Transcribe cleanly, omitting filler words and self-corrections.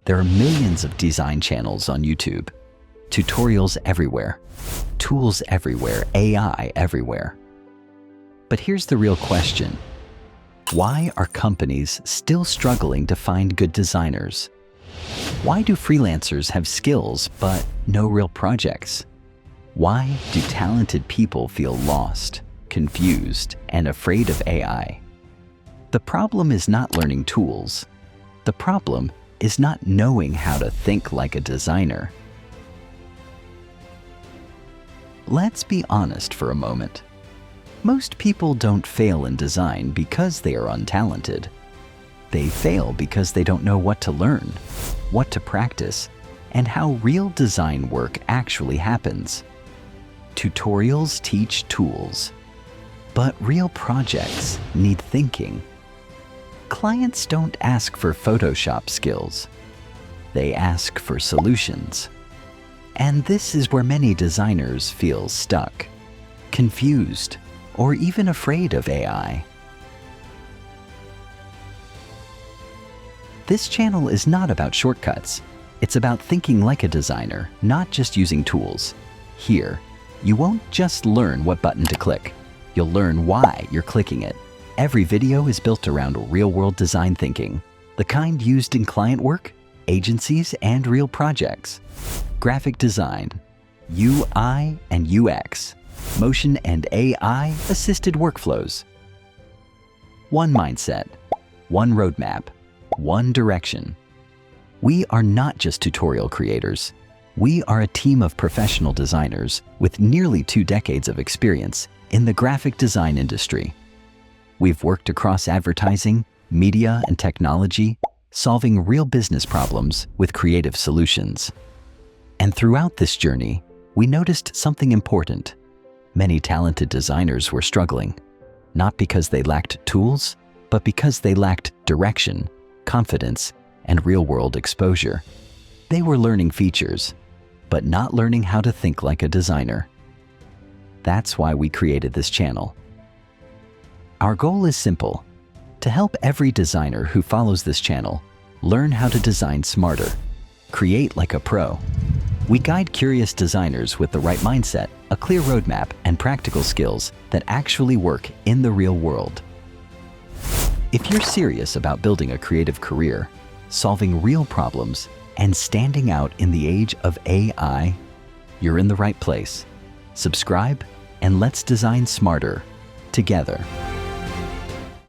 There are millions of design channels on YouTube, tutorials everywhere, tools everywhere, AI everywhere. But here's the real question. Why are companies still struggling to find good designers? Why do freelancers have skills but no real projects? Why do talented people feel lost, confused, and afraid of AI? The problem is not learning tools. The problem is not knowing how to think like a designer. Let's be honest for a moment. Most people don't fail in design because they are untalented. They fail because they don't know what to learn, what to practice, and how real design work actually happens. Tutorials teach tools, but real projects need thinking. Clients don't ask for Photoshop skills. They ask for solutions. And this is where many designers feel stuck, confused, or even afraid of AI. This channel is not about shortcuts. It's about thinking like a designer, not just using tools. Here, you won't just learn what button to click. You'll learn why you're clicking it. Every video is built around real-world design thinking, the kind used in client work, agencies, and real projects. Graphic design, UI and UX, motion and AI-assisted workflows. One mindset, one roadmap, one direction. We are not just tutorial creators. We are a team of professional designers with nearly 2 decades of experience in the graphic design industry. We've worked across advertising, media, and technology, solving real business problems with creative solutions. And throughout this journey, we noticed something important. Many talented designers were struggling, not because they lacked tools, but because they lacked direction, confidence, and real-world exposure. They were learning features, but not learning how to think like a designer. That's why we created this channel. Our goal is simple: to help every designer who follows this channel learn how to design smarter, create like a pro. We guide curious designers with the right mindset, a clear roadmap, and practical skills that actually work in the real world. If you're serious about building a creative career, solving real problems, and standing out in the age of AI, you're in the right place. Subscribe, and let's design smarter together.